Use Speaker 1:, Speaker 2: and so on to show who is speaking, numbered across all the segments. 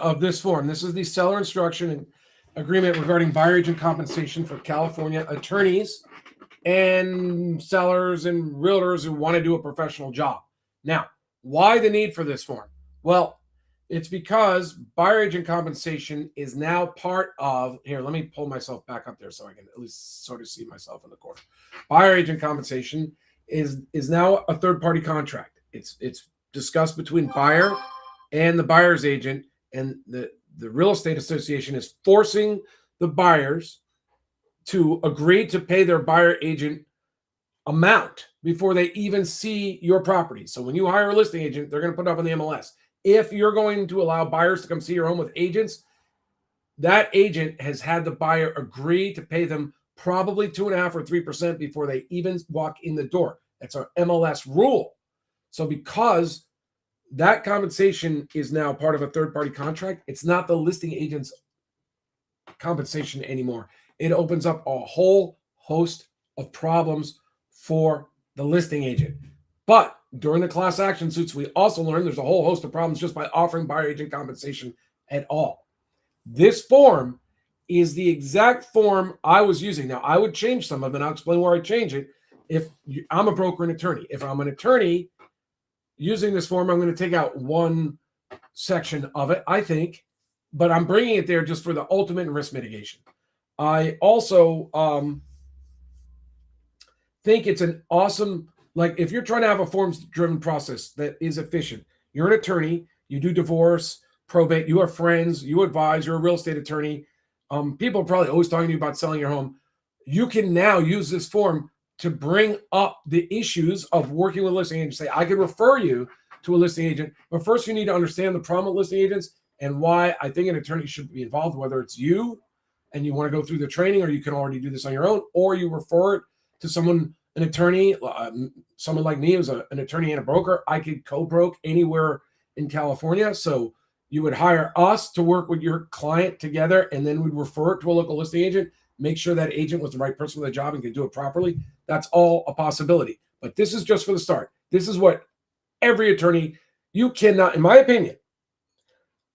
Speaker 1: of this form. This is the seller instruction agreement regarding buyer agent compensation for California attorneys and sellers and realtors who want to do a professional job. Now, why the need for this form? Well, it's because buyer agent compensation is now part of, here, let me pull myself back up there so I can at least sort of see myself in the corner. Buyer agent compensation is now a third-party contract. It's discussed between buyer and the buyer's agent, and the real estate association is forcing the buyers to agree to pay their buyer agent amount before they even see your property. So when you hire a listing agent, they're going to put it up on the MLS. If you're going to allow buyers to come see your home with agents, that agent has had the buyer agree to pay them probably 2.5 or 3% before they even walk in the door. That's our MLS rule. So because that compensation is now part of a third-party contract, it's not the listing agent's compensation anymore. It opens up a whole host of problems for the listing agent. But during the class action suits, we also learned there's a whole host of problems just by offering buyer agent compensation at all. This form is the exact form I was using. Now, I would change some of it, and I'll explain where I change it. If I'm a broker and attorney, if I'm an attorney using this form, I'm going to take out one section of it, I think, but I'm bringing it there just for the ultimate risk mitigation. I also think it's an awesome, like if you're trying to have a forms-driven process that is efficient, you're an attorney, you do divorce, probate, you have friends, you advise, you're a real estate attorney. People are probably always talking to you about selling your home. You can now use this form to bring up the issues of working with listing agents. Say, I can refer you to a listing agent, but first you need to understand the problem with listing agents and why I think an attorney should be involved, whether it's you and you want to go through the training, or you can already do this on your own, or you refer it to someone, an attorney, someone like me who's an attorney and a broker. I could co-broke anywhere in California. So you would hire us to work with your client together, and then we'd refer it to a local listing agent, make sure that agent was the right person for the job and could do it properly. That's all a possibility. But this is just for the start. This is what every attorney, you cannot, in my opinion,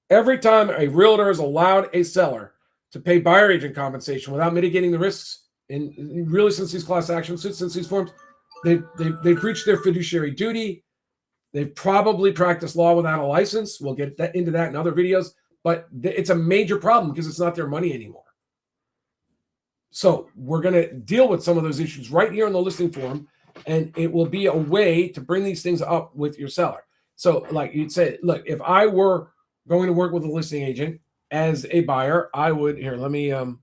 Speaker 1: every time a realtor has allowed a seller to pay buyer agent compensation without mitigating the risks, and really since these class action suits, since these forms, they've breached their fiduciary duty. They've probably practiced law without a license. We'll get into that in other videos, but it's a major problem because it's not their money anymore. So we're going to deal with some of those issues right here in the listing form, and it will be a way to bring these things up with your seller. So like you'd say, look, if I were going to work with a listing agent as a buyer, I would, here, let me, how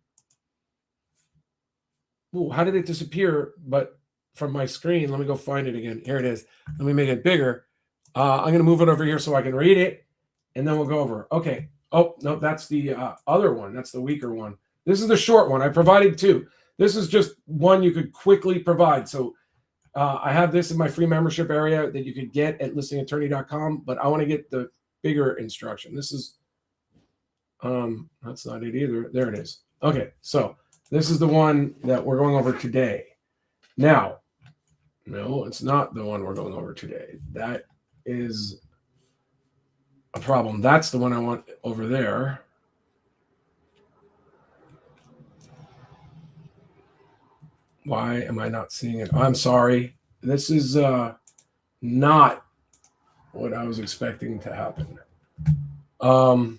Speaker 1: did it disappear? But from my screen, let me go find it again. Here it is. Let me make it bigger. I'm going to move it over here so I can read it, and then we'll go over. Okay. Oh, no, that's the other one. That's the weaker one. This is the short one. I provided two. This is just one you could quickly provide. So I have this in my free membership area that you could get at listingattorney.com, but I want to get the bigger instruction. This is, that's not it either. There it is. Okay. So this is the one that we're going over today. Now, no, it's not the one we're going over today. That is a problem. That's the one I want over there. Why am I not seeing it? I'm sorry. This is not what I was expecting to happen. Wow.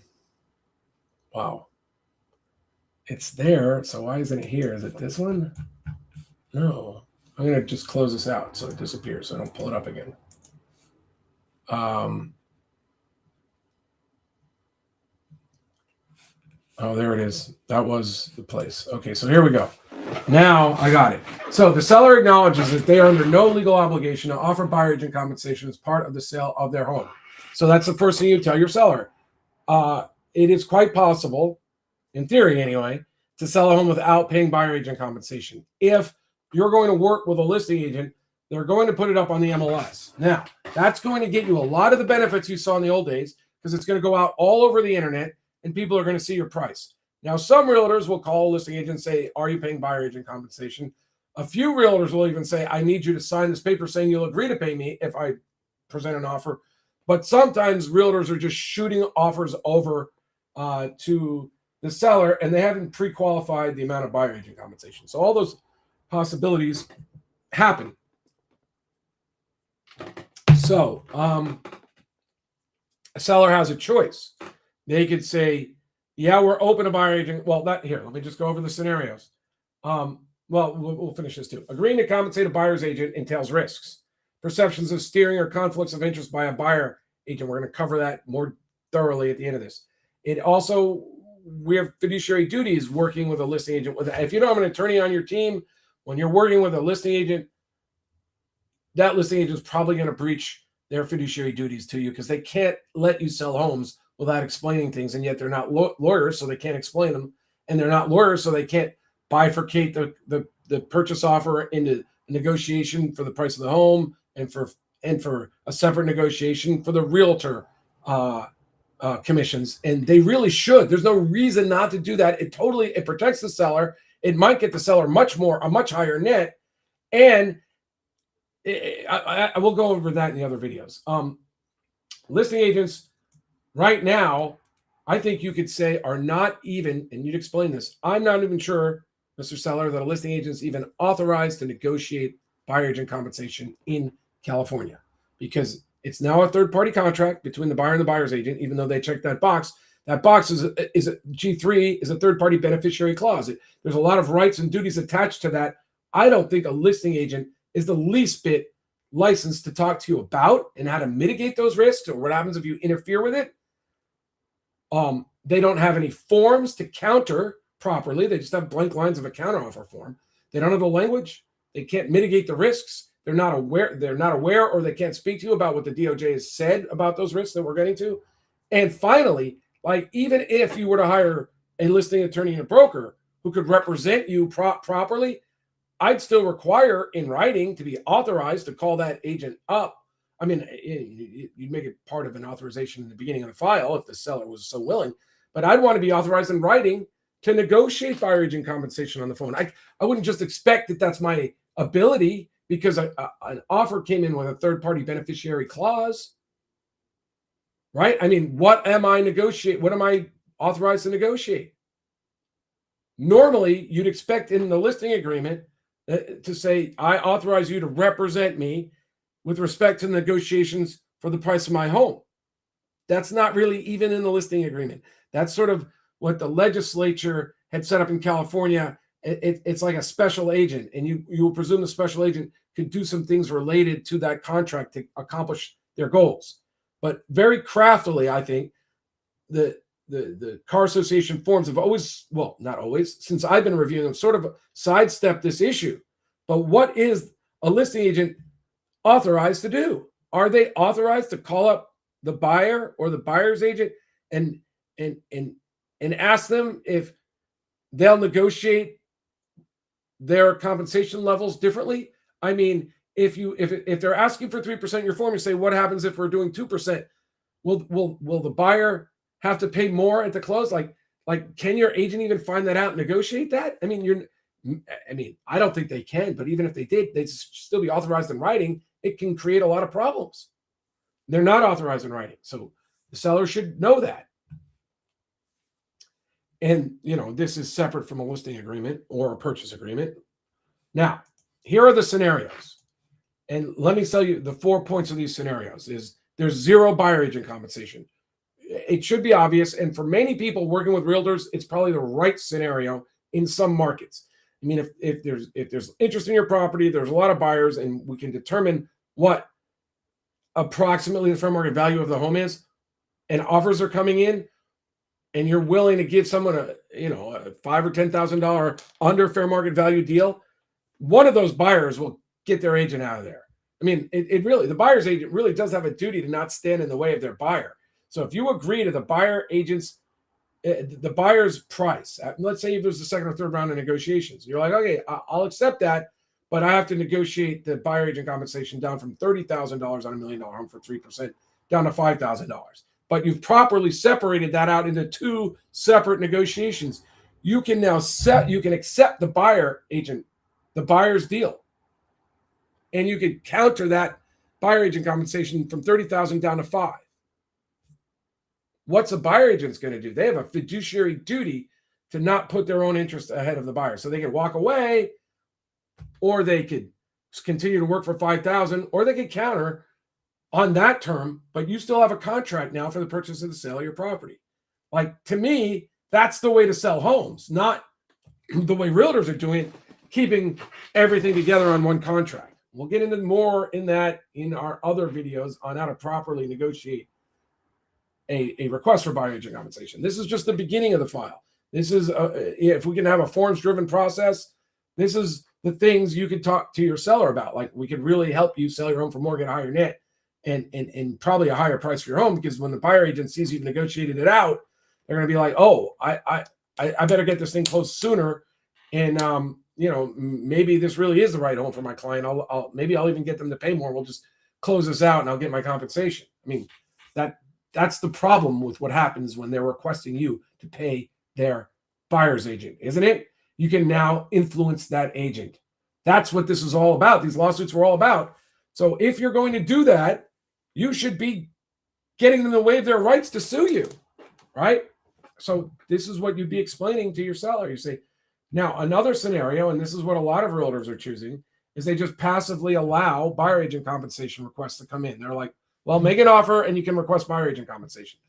Speaker 1: It's there. So why isn't it here? Is it this one? No. I'm going to just close this out so it disappears so I don't pull it up again. Oh, there it is. That was the place. Okay, so here we go. Now I got it. So the seller acknowledges that they are under no legal obligation to offer buyer agent compensation as part of the sale of their home. So that's the first thing you tell your seller. It is quite possible, in theory anyway, to sell a home without paying buyer agent compensation. If you're going to work with a listing agent, they're going to put it up on the MLS. Now, that's going to get you a lot of the benefits you saw in the old days because it's going to go out all over the internet and people are going to see your price. Now, some realtors will call a listing agent and say, are you paying buyer agent compensation? A few realtors will even say, I need you to sign this paper saying you'll agree to pay me if I present an offer. But sometimes realtors are just shooting offers over to the seller, and they haven't pre-qualified the amount of buyer agent compensation. So all those possibilities happen. So a seller has a choice. They could say, yeah, we're open to buyer agent. Well, not here. Let me just go over the scenarios. We'll finish this too. Agreeing to compensate a buyer's agent entails risks, perceptions of steering, or conflicts of interest by a buyer agent. We're going to cover that more thoroughly at the end of this. It also, we have fiduciary duties working with a listing agent. If you don't have an attorney on your team, when you're working with a listing agent, that listing agent is probably going to breach their fiduciary duties to you, because they can't let you sell homes without explaining things, and yet they're not lawyers, so they can't explain them, and they're not lawyers, so they can't bifurcate the purchase offer into negotiation for the price of the home, and for a separate negotiation for the realtor commissions. And they really should. There's no reason not to do that. It protects the seller. It might get the seller a much higher net, and I will go over that in the other videos. Listing agents right now, I think you could say, are not even, and you'd explain this, I'm not even sure, Mr. Seller, that a listing agent is even authorized to negotiate buyer agent compensation in California, because it's now a third-party contract between the buyer and the buyer's agent, even though they checked that box. That box is a G3 is a third-party beneficiary clause. There's a lot of rights and duties attached to that. I don't think a listing agent is the least bit licensed to talk to you about and how to mitigate those risks, or what happens if you interfere with it. They don't have any forms to counter properly. They just have blank lines of a counteroffer form. They don't have the language. They can't mitigate the risks. They're not aware, or they can't speak to you about what the DOJ has said about those risks that we're getting to. And finally, like, even if you were to hire a listing attorney and a broker who could represent you properly, I'd still require in writing to be authorized to call that agent up. I mean, you'd make it part of an authorization in the beginning of the file if the seller was so willing, but I'd want to be authorized in writing to negotiate buyer agent compensation on the phone. I wouldn't just expect that that's my ability because an offer came in with a third-party beneficiary clause, right? I mean, what am I authorized to negotiate? Normally, you'd expect in the listing agreement to say, I authorize you to represent me with respect to the negotiations for the price of my home. That's not really even in the listing agreement. That's sort of what the legislature had set up in California. It's like a special agent, and you will presume the special agent could do some things related to that contract to accomplish their goals. But very craftily, I think, the Car Association forms have always, well, not always, since I've been reviewing them, sort of sidestep this issue. But what is a listing agent authorized to do? Are they authorized to call up the buyer or the buyer's agent and ask them if they'll negotiate their compensation levels differently? I mean, if they're asking for 3% in your form, you say, what happens if we're doing 2%? Will the buyer have to pay more at the close? Like, can your agent even find that out and negotiate that? I mean, I don't think they can, but even if they did, they'd still be authorized in writing. It can create a lot of problems. They're not authorized in writing. So the seller should know that. And, this is separate from a listing agreement or a purchase agreement. Now, here are the scenarios. And let me tell you the 4 points of these scenarios is there's zero buyer agent compensation. It should be obvious. And for many people working with realtors, it's probably the right scenario in some markets. I mean, if there's interest in your property, there's a lot of buyers, and we can determine what approximately the fair market value of the home is, and offers are coming in, and you're willing to give someone a $5,000 or $10,000 under fair market value deal, one of those buyers will get their agent out of there. I mean, it really, the buyer's agent really does have a duty to not stand in the way of their buyer. So if you agree to the buyer's price, let's say if there's a second or third round of negotiations, you're like, okay, I'll accept that, but I have to negotiate the buyer agent compensation down from $30,000 on $1 million home for 3% down to $5,000. But you've properly separated that out into two separate negotiations. You can now accept the buyer's deal, and you could counter that buyer agent compensation from $30,000 down to $5,000. what's a buyer agent's going to do? They have a fiduciary duty to not put their own interest ahead of the buyer. So they could walk away, or they could continue to work for $5,000, or they could counter on that term, but you still have a contract now for the purchase of the sale of your property. Like, to me, that's the way to sell homes, not the way realtors are doing it, keeping everything together on one contract. We'll get into more in that in our other videos on how to properly negotiate a request for buyer agent compensation. This is just the beginning of the file. This is, if we can have a forms-driven process, this is the things you could talk to your seller about. Like, we could really help you sell your home for more, get a higher net, and probably a higher price for your home, because when the buyer agent sees you've negotiated it out, they're going to be like, oh, I better get this thing closed sooner. And, maybe this really is the right home for my client. Maybe I'll even get them to pay more. We'll just close this out and I'll get my compensation. I mean, that's the problem with what happens when they're requesting you to pay their buyer's agent, isn't it? You can now influence that agent. That's what this is all about. These lawsuits were all about. So if you're going to do that, you should be getting them to waive their rights to sue you, right? So this is what you'd be explaining to your seller. You say, now another scenario, and this is what a lot of realtors are choosing, is they just passively allow buyer agent compensation requests to come in. They're like, well, make an offer and you can request buyer agent compensation.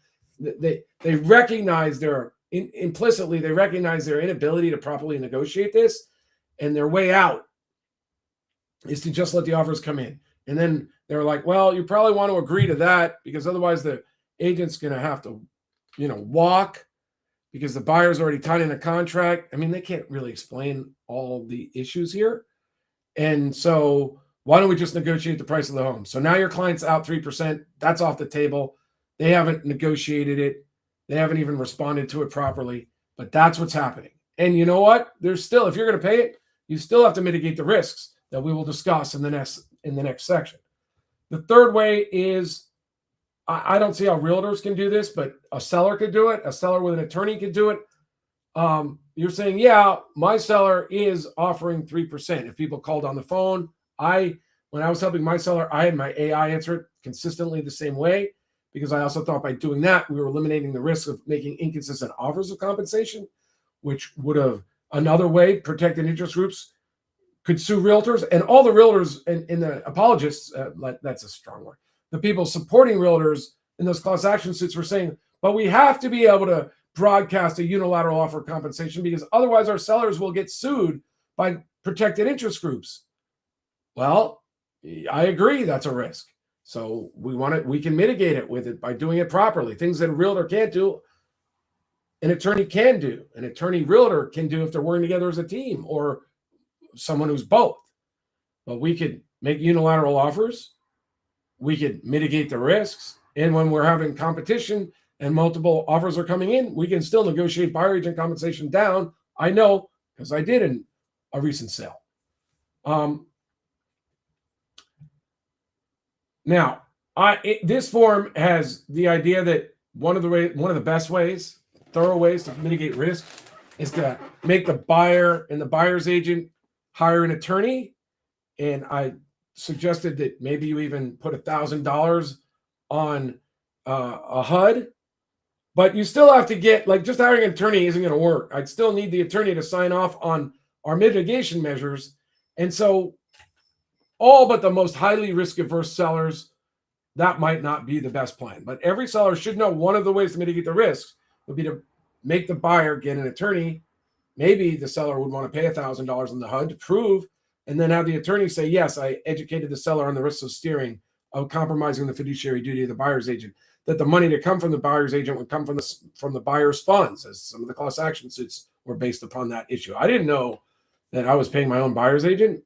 Speaker 1: They recognize implicitly, they recognize their inability to properly negotiate this, and their way out is to just let the offers come in. And then they're like, well, you probably want to agree to that, because otherwise the agent's going to have to, walk, because the buyer's already tied in a contract. I mean, they can't really explain all the issues here. And so why don't we just negotiate the price of the home? So now your client's out 3%. That's off the table. They haven't negotiated it. They haven't even responded to it properly, but that's what's happening. And you know what? There's still, if you're going to pay it, you still have to mitigate the risks that we will discuss in the next section. The third way is, I don't see how realtors can do this, but a seller could do it. A seller with an attorney could do it. You're saying, yeah, my seller is offering 3%. If people called on the phone, when I was helping my seller, I had my AI answer it consistently the same way, because I also thought by doing that, we were eliminating the risk of making inconsistent offers of compensation, which would have, another way, protected interest groups could sue realtors. And all the realtors and the apologists, that's a strong word, the people supporting realtors in those class action suits were saying, but we have to be able to broadcast a unilateral offer of compensation, because otherwise our sellers will get sued by protected interest groups. Well, I agree, that's a risk. So we can mitigate it with it by doing it properly. Things that a realtor can't do, an attorney can do. An attorney realtor can do if they're working together as a team, or someone who's both. But we could make unilateral offers. We could mitigate the risks. And when we're having competition and multiple offers are coming in, we can still negotiate buyer agent compensation down. I know, because I did in a recent sale. Now, this form has the idea that one of the best ways, thorough ways to mitigate risk, is to make the buyer and the buyer's agent hire an attorney. And I suggested that maybe you even put $1,000 on a HUD, but you still have to get, like, just hiring an attorney isn't going to work. I'd still need the attorney to sign off on our mitigation measures. And so all but the most highly risk-averse sellers, that might not be the best plan. But every seller should know one of the ways to mitigate the risks would be to make the buyer get an attorney. Maybe the seller would want to pay $1,000 on the HUD to prove, and then have the attorney say, yes, I educated the seller on the risks of steering, of compromising the fiduciary duty of the buyer's agent, that the money to come from the buyer's agent would come from the buyer's funds, as some of the class action suits were based upon that issue. I didn't know that I was paying my own buyer's agent.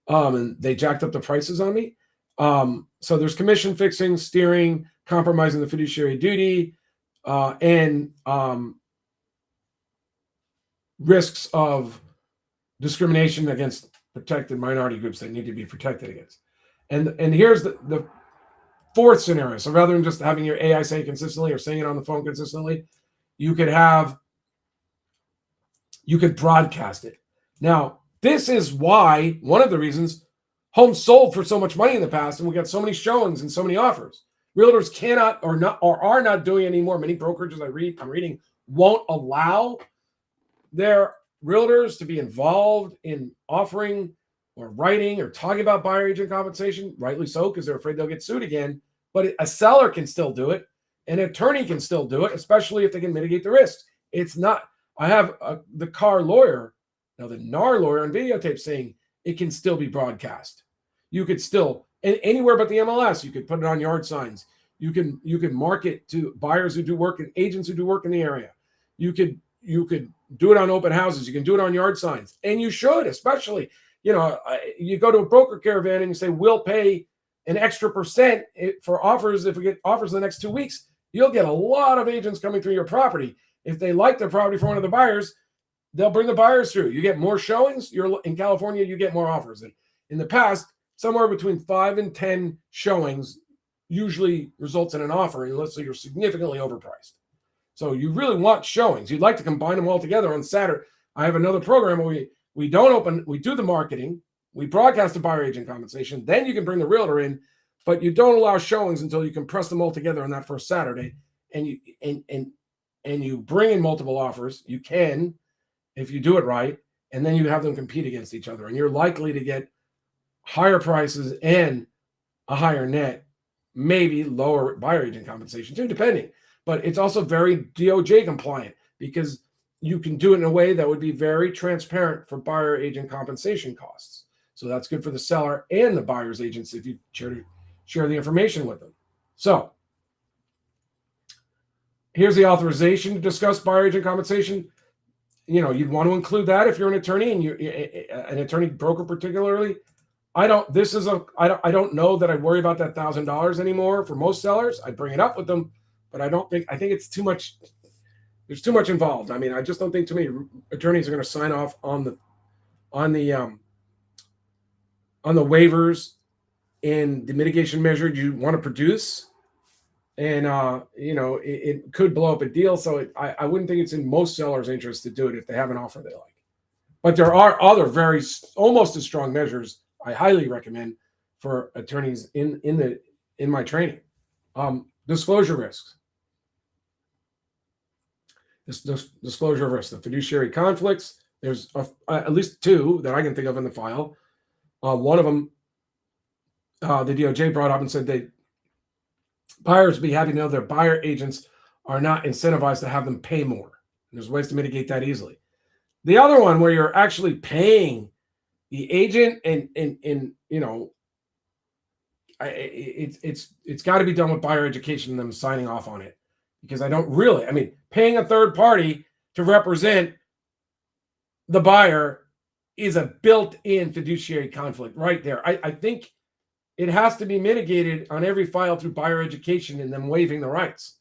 Speaker 1: And they jacked up the prices on me. So there's commission fixing, steering, compromising the fiduciary duty, and risks of discrimination against protected minority groups that need to be protected against. And here's the fourth scenario. So rather than just having your AI say it consistently or saying it on the phone consistently, you could broadcast it. Now, this is why, one of the reasons, homes sold for so much money in the past, and we got so many showings and so many offers, Realtors cannot or are not doing anymore. Many brokerages I'm reading won't allow their realtors to be involved in offering or writing or talking about buyer agent compensation, rightly so, because they're afraid they'll get sued again. But a seller can still do it. An attorney can still do it, especially if they can mitigate the risks. It's not, I have the car lawyer, now the NAR lawyer on videotape saying it can still be broadcast. You could still, and anywhere but the MLS, you could put it on yard signs. You can market to buyers who do work and agents who do work in the area. You could do it on open houses. You can do it on yard signs, and you should, especially, you go to a broker caravan and you say, we'll pay an extra percent for offers. If we get offers in the next 2 weeks, you'll get a lot of agents coming through your property. If they like the property for one of the buyers, they'll bring the buyers through. You get more showings. You're in California, you get more offers. And in the past, somewhere between 5 and 10 showings usually results in an offer, unless you're significantly overpriced. So you really want showings. You'd like to combine them all together on Saturday. I have another program where we do the marketing, we broadcast the buyer agent compensation, then you can bring the realtor in, but you don't allow showings until you compress them all together on that first Saturday. And you bring in multiple offers. You can, if you do it right, and then you have them compete against each other, and you're likely to get higher prices and a higher net, maybe lower buyer agent compensation too, depending. But it's also very DOJ compliant because you can do it in a way that would be very transparent for buyer agent compensation costs. So that's good for the seller and the buyer's agents if you share the information with them. So here's the authorization to discuss buyer agent compensation. You'd want to include that if you're an attorney and you're an attorney broker particularly. I don't know that I worry about that $1,000 anymore for most sellers. I bring it up with them, but I think it's too much. There's too much involved. I mean, I just don't think too many attorneys are going to sign off on the waivers and the mitigation measure you want to produce. And it could blow up a deal. So I wouldn't think it's in most sellers' interest to do it if they have an offer they like. But there are other almost as strong measures I highly recommend for attorneys in my training. Disclosure risks. Disclosure of risks, the fiduciary conflicts. There's at least 2 that I can think of in the file. One of them, the DOJ brought up and said buyers would be happy to know their buyer agents are not incentivized to have them pay more. And there's ways to mitigate that easily. The other one where you're actually paying the agent and it's got to be done with buyer education and them signing off on it. Because paying a third party to represent the buyer is a built-in fiduciary conflict right there. I think it has to be mitigated on every file through buyer education and them waiving the rights.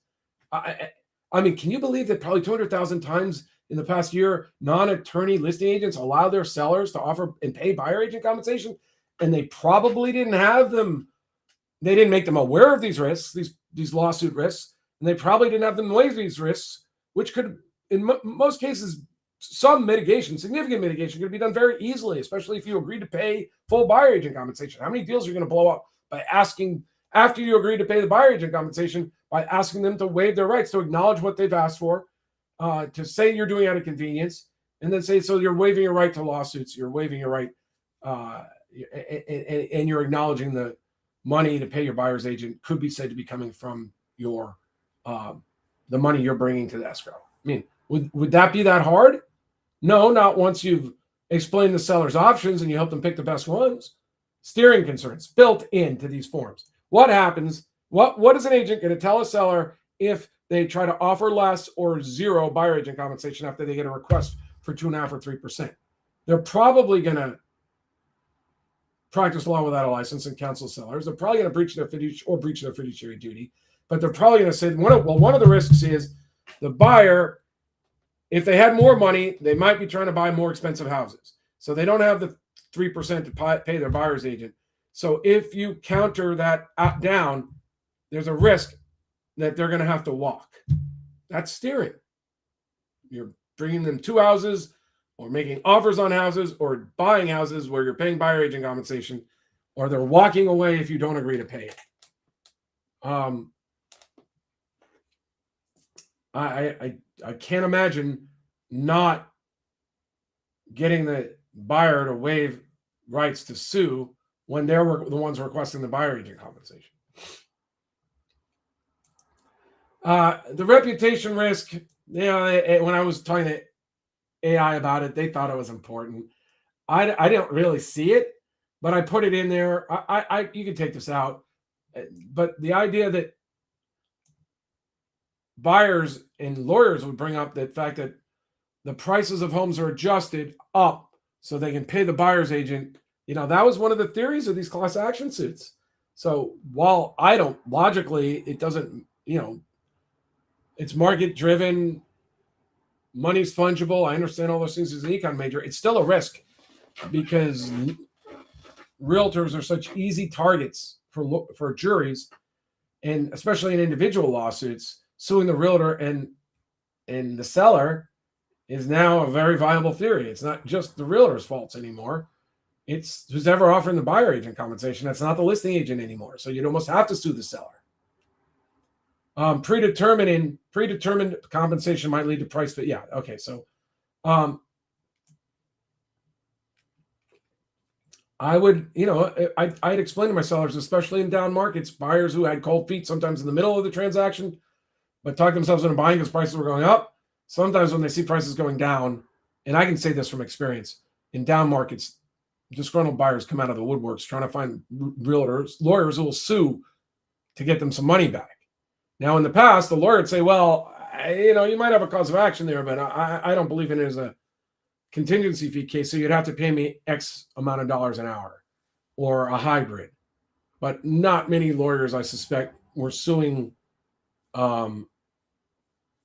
Speaker 1: Can you believe that probably 200,000 times in the past year, non-attorney listing agents allow their sellers to offer and pay buyer agent compensation, and they probably didn't have them. They didn't make them aware of these risks, these lawsuit risks. And they probably didn't have them waive these risks, which could, in most cases, significant mitigation could be done very easily, especially if you agreed to pay full buyer agent compensation. How many deals are you going to blow up by asking, after you agree to pay the buyer agent compensation, by asking them to waive their rights, to acknowledge what they've asked for, to say you're doing out of convenience, and then say, so you're waiving your right to lawsuits, you're waiving your right, and you're acknowledging the money to pay your buyer's agent could be said to be coming from your the money you're bringing to the escrow. Would that be that hard? No, not once you've explained the seller's options and you help them pick the best ones. Steering concerns built into these forms. What happens? What is an agent going to tell a seller if they try to offer less or zero buyer agent compensation after they get a request for 2.5% or 3%? They're probably going to practice law without a license and counsel sellers. They're probably going to breach their fiduciary duty. But they're probably going to say, one of the risks is the buyer, if they had more money, they might be trying to buy more expensive houses. So they don't have the 3% to pay their buyer's agent. So if you counter that down, there's a risk that they're going to have to walk. That's steering. You're bringing them 2 houses or making offers on houses or buying houses where you're paying buyer agent compensation, or they're walking away if you don't agree to pay it. Um, I can't imagine not getting the buyer to waive rights to sue when they were the ones requesting the buyer agent compensation. The reputation risk, when I was talking to AI about it, they thought it was important. I didn't really see it, but I put it in there. You can take this out, but the idea that buyers and lawyers would bring up the fact that the prices of homes are adjusted up so they can pay the buyer's agent. That was one of the theories of these class action suits. So while I don't logically, it doesn't, it's market driven, money's fungible. I understand all those things as an econ major. It's still a risk because realtors are such easy targets for juries, and especially in individual lawsuits, suing the realtor and the seller is now a very viable theory. It's not just the realtor's faults anymore. It's who's ever offering the buyer agent compensation. That's not the listing agent anymore. So you'd almost have to sue the seller. Predetermined compensation might lead to price fit. Yeah. Okay. So I would, I'd explain to my sellers, especially in down markets, buyers who had cold feet sometimes in the middle of the transaction, but talk themselves into buying because prices were going up. Sometimes when they see prices going down, and I can say this from experience, in down markets, disgruntled buyers come out of the woodworks trying to find lawyers who will sue to get them some money back. Now, in the past, the lawyer would say, well, you might have a cause of action there, but I don't believe in it as a contingency fee case, so you'd have to pay me X amount of dollars an hour or a hybrid. But not many lawyers, I suspect, were suing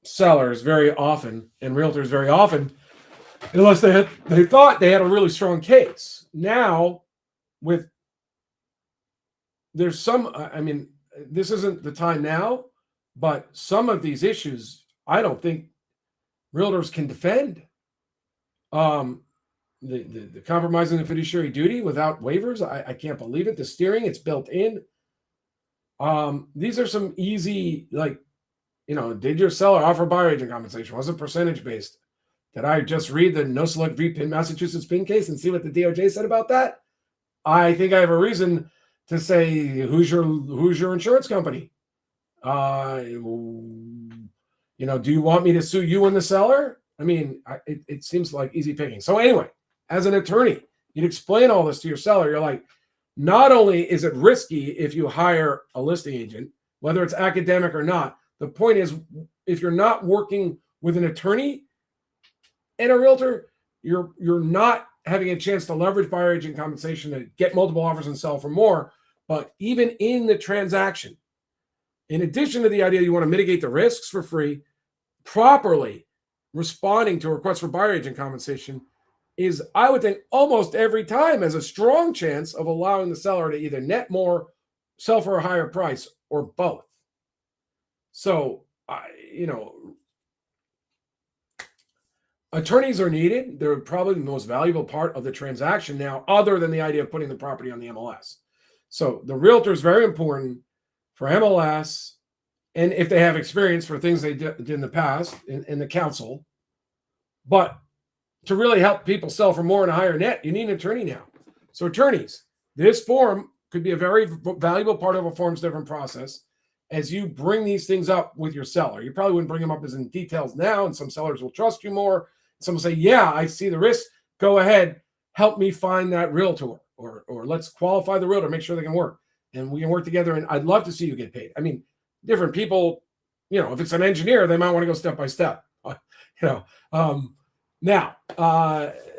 Speaker 1: sellers very often and realtors very often, unless they thought they had a really strong case. Now, there's some, this isn't the time now, but some of these issues, I don't think realtors can defend. The compromising the fiduciary duty without waivers, I can't believe it. The steering, it's built in. These are some easy, did your seller offer buyer agent compensation? Was it percentage based? Did I just read the no select VPIN Massachusetts PIN case and see what the DOJ said about that? I think I have a reason to say, who's your insurance company? Do you want me to sue you and the seller? It seems like easy picking. So anyway, as an attorney, you'd explain all this to your seller. You're like, not only is it risky if you hire a listing agent, whether it's academic or not, the point is, if you're not working with an attorney and a realtor, you're not having a chance to leverage buyer agent compensation to get multiple offers and sell for more. But even in the transaction, in addition to the idea you want to mitigate the risks for free, properly responding to a request for buyer agent compensation is, I would think, almost every time has a strong chance of allowing the seller to either net more, sell for a higher price, or both. So, attorneys are needed. They're probably the most valuable part of the transaction now, other than the idea of putting the property on the MLS. So the realtor is very important for MLS, and if they have experience for things they did in the past in the council. But to really help people sell for more and a higher net, you need an attorney now. So attorneys, this form could be a very valuable part of a form's different process as you bring these things up with your seller. You probably wouldn't bring them up as in details now, and some sellers will trust you more. Some will say, yeah, I see the risk. Go ahead, help me find that realtor, or let's qualify the realtor, make sure they can work, and we can work together, and I'd love to see you get paid. Different people, if it's an engineer, they might want to go step by step. Now,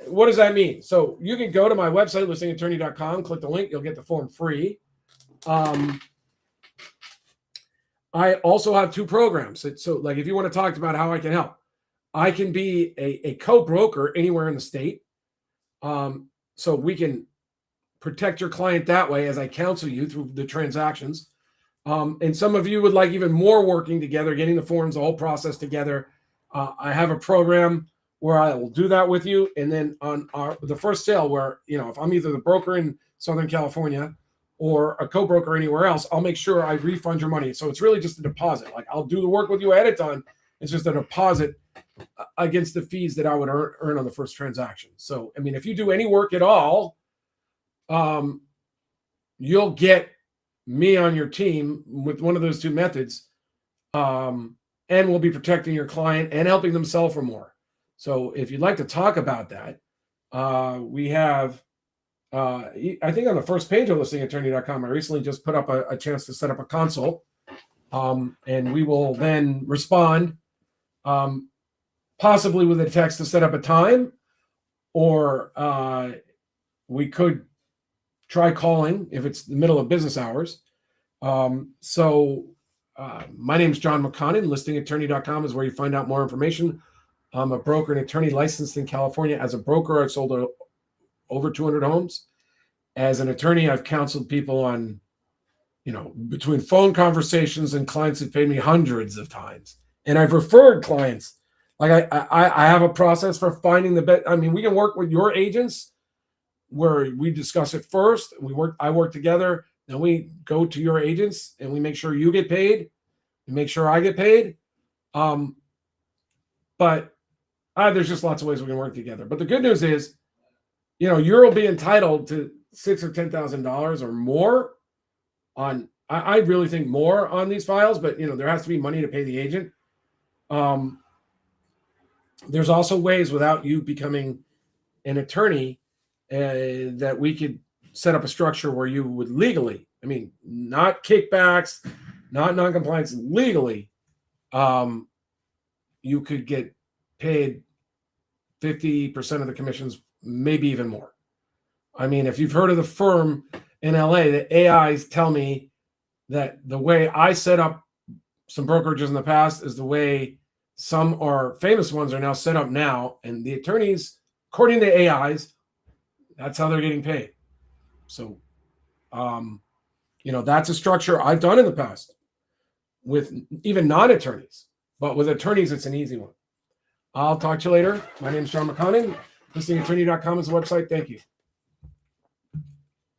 Speaker 1: what does that mean? So you can go to my website, listingattorney.com, click the link, you'll get the form free. I also have two programs. So like, if you want to talk about how I can help, I can be a co-broker anywhere in the state. So we can protect your client that way as I counsel you through the transactions. And some of you would like even more working together, getting the forms, the whole process together. I have a program where I will do that with you. And then on the first sale where, if I'm either the broker in Southern California or a co-broker anywhere else, I'll make sure I refund your money. So it's really just a deposit. Like I'll do the work with you ahead of time. It's just a deposit against the fees that I would earn on the first transaction. So, I mean, if you do any work at all, you'll get me on your team with one of those two methods, and we'll be protecting your client and helping them sell for more. So if you'd like to talk about that, we have, I think on the first page of listingattorney.com, I recently just put up a chance to set up a consult, and we will then respond, possibly with a text to set up a time, or we could try calling if it's the middle of business hours. My name is John McConnon. Listingattorney.com is where you find out more information. I'm a broker and attorney licensed in California. As a broker, I've sold over 200 homes. As an attorney, I've counseled people on, between phone conversations and clients who've paid me hundreds of times. And I've referred clients. Like I have a process for finding the best. I mean, we can work with your agents where we discuss it first. I work together. Then we go to your agents and we make sure you get paid and make sure I get paid. But there's just lots of ways we can work together. But the good news is, you'll be entitled to $6,000 or $10,000 or more on. I really think more on these files, but there has to be money to pay the agent. There's also ways without you becoming an attorney that we could set up a structure where you would legally, not kickbacks, not non-compliance, legally, you could get paid 50% of the commissions, maybe even more. If you've heard of the firm in LA, the AIs tell me that the way I set up some brokerages in the past is the way some are famous ones are now set up now. And the attorneys, according to AIs, that's how they're getting paid. So, that's a structure I've done in the past with even non-attorneys, but with attorneys, it's an easy one. I'll talk to you later. My name is John McConnon. Listingattorney.com is the website. Thank you.